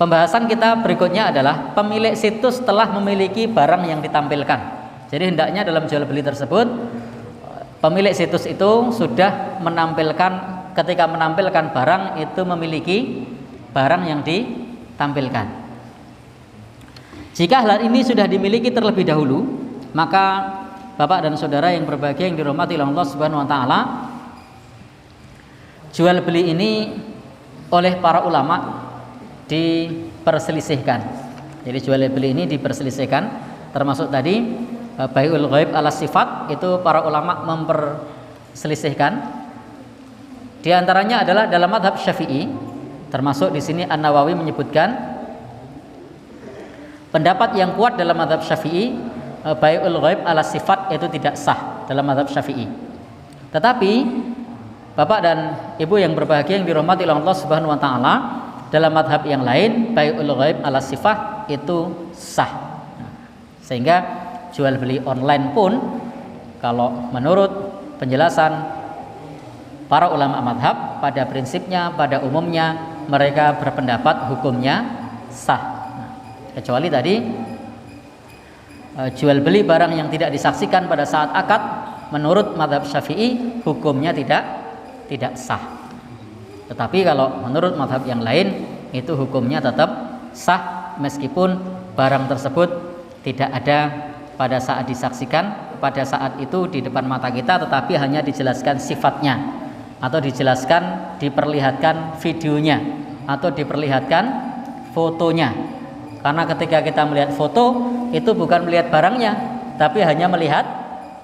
Pembahasan kita berikutnya adalah pemilik situs telah memiliki barang yang ditampilkan. Jadi hendaknya dalam jual beli tersebut pemilik situs itu sudah menampilkan, ketika menampilkan barang itu memiliki barang yang ditampilkan. Jika hal ini sudah dimiliki terlebih dahulu, maka Bapak dan saudara yang berbahagia yang dirahmati oleh Allah Subhanahu wa taala, jual beli ini oleh para ulama diperselisihkan. Jadi jual beli ini diperselisihkan, termasuk tadi bai'ul ghaib ala sifat itu para ulama memperselisihkan. Di antaranya adalah dalam mazhab Syafi'i, termasuk di sini An-Nawawi menyebutkan pendapat yang kuat dalam mazhab Syafi'i, bai'ul ghaib ala sifat itu tidak sah dalam mazhab Syafi'i. Tetapi Bapak dan Ibu yang berbahagia yang dirahmati oleh Allah Subhanahu wa taala, dalam madhab yang lain bai'ul ghaib ala sifah itu sah. Sehingga jual beli online pun kalau menurut penjelasan para ulama madhab, pada prinsipnya, pada umumnya mereka berpendapat hukumnya sah. Kecuali tadi jual beli barang yang tidak disaksikan pada saat akad, menurut madhab Syafi'i hukumnya tidak sah. Tetapi kalau menurut mazhab yang lain itu hukumnya tetap sah meskipun barang tersebut tidak ada pada saat disaksikan, pada saat itu di depan mata kita, tetapi hanya dijelaskan sifatnya atau dijelaskan, diperlihatkan videonya atau diperlihatkan fotonya. Karena ketika kita melihat foto itu bukan melihat barangnya, tapi hanya melihat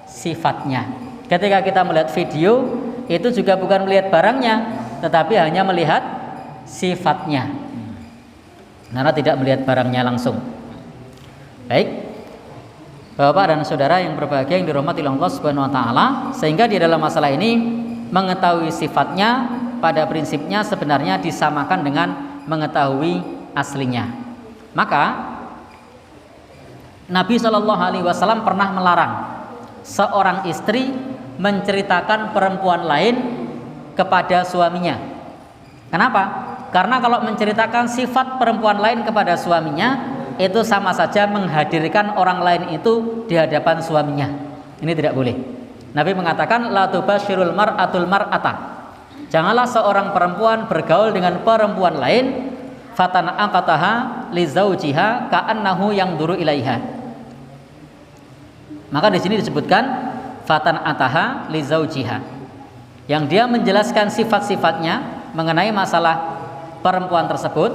sifatnya. Ketika kita melihat video itu juga bukan melihat barangnya, tetapi hanya melihat sifatnya, karena tidak melihat barangnya langsung. Baik, Bapak dan saudara yang berbahagia yang dirahmati Allah Subhanahu wa taala, sehingga di dalam masalah ini mengetahui sifatnya pada prinsipnya sebenarnya disamakan dengan mengetahui aslinya. Maka Nabi Shallallahu alaihi wasallam pernah melarang seorang istri menceritakan perempuan lain kepada suaminya. Kenapa? Karena kalau menceritakan sifat perempuan lain kepada suaminya itu sama saja menghadirkan orang lain itu di hadapan suaminya. Ini tidak boleh. Nabi mengatakan la tubasyirul mar'atul mar'ata. Janganlah seorang perempuan bergaul dengan perempuan lain fatana'aqataha li zaujiha ka'annahu yangduru ilaiha. Maka di sini disebutkan fatana'ataha li zaujiha, yang dia menjelaskan sifat-sifatnya mengenai masalah perempuan tersebut,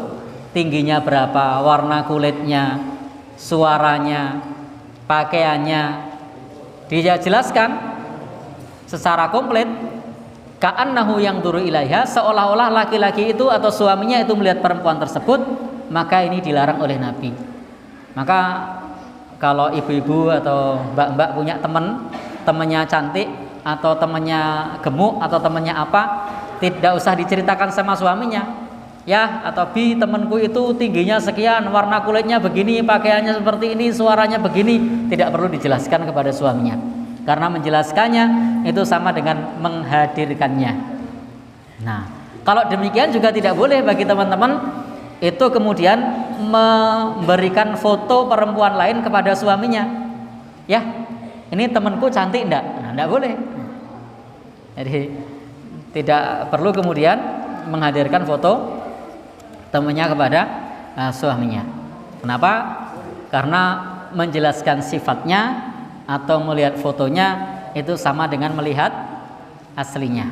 tingginya berapa, warna kulitnya, suaranya, pakaiannya, dia jelaskan secara komplit. Ka'annahu yangduru ilaiha, seolah-olah laki-laki itu atau suaminya itu melihat perempuan tersebut, maka ini dilarang oleh Nabi. Maka kalau ibu-ibu atau mbak-mbak punya temannya cantik atau temannya gemuk atau temannya apa, tidak usah diceritakan sama suaminya. Ya, atau bi temanku itu tingginya sekian, warna kulitnya begini, pakaiannya seperti ini, suaranya begini, tidak perlu dijelaskan kepada suaminya. Karena menjelaskannya itu sama dengan menghadirkannya. Nah, kalau demikian juga tidak boleh bagi teman-teman itu kemudian memberikan foto perempuan lain kepada suaminya. Ya, ini temanku cantik enggak? Nah, enggak boleh. Jadi tidak perlu kemudian menghadirkan foto temannya kepada suaminya. Kenapa? Karena menjelaskan sifatnya atau melihat fotonya itu sama dengan melihat aslinya.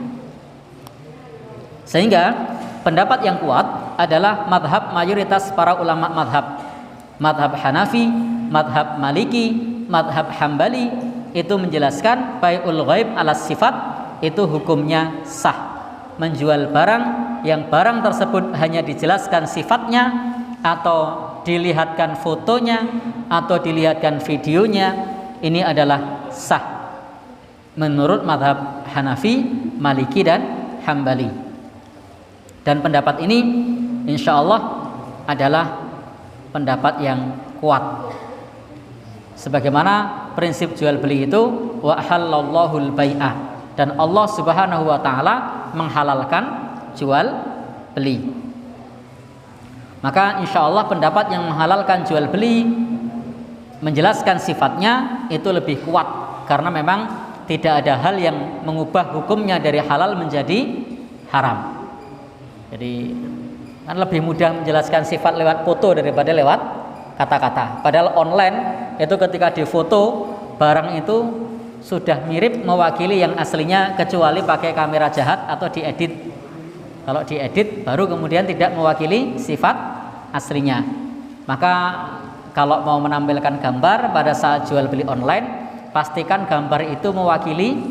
Sehingga pendapat yang kuat adalah madhab mayoritas para ulama madhab Hanafi, madhab Maliki, madhab Hambali itu menjelaskan bai'ul ghaib ala sifat itu hukumnya sah. Menjual barang yang barang tersebut hanya dijelaskan sifatnya atau dilihatkan fotonya atau dilihatkan videonya, ini adalah sah menurut madhab Hanafi, Maliki dan Hambali. Dan pendapat ini insya Allah adalah pendapat yang kuat. Sebagaimana prinsip jual beli itu wa halallahul bai'ah, dan Allah Subhanahu wa taala menghalalkan jual beli. Maka insya Allah pendapat yang menghalalkan jual beli menjelaskan sifatnya itu lebih kuat, karena memang tidak ada hal yang mengubah hukumnya dari halal menjadi haram. Jadi kan lebih mudah menjelaskan sifat lewat foto daripada lewat kata-kata. Padahal online itu ketika difoto barang itu sudah mirip mewakili yang aslinya, kecuali pakai kamera jahat atau diedit. Kalau diedit baru kemudian tidak mewakili sifat aslinya. Maka kalau mau menampilkan gambar pada saat jual beli online, pastikan gambar itu mewakili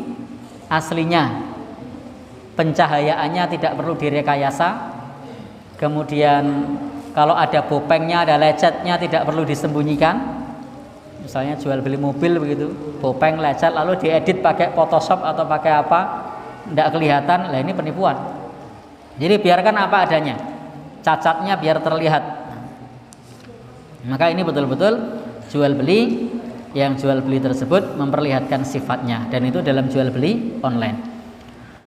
aslinya. Pencahayaannya tidak perlu direkayasa. Kemudian kalau ada bopengnya, ada lecetnya tidak perlu disembunyikan. Misalnya jual beli mobil begitu, bopeng, lecet, lalu diedit pakai Photoshop atau pakai apa, tidak kelihatan. Lah ini penipuan. Jadi biarkan apa adanya, cacatnya biar terlihat. Maka ini betul-betul jual beli, yang jual beli tersebut memperlihatkan sifatnya, dan itu dalam jual beli online.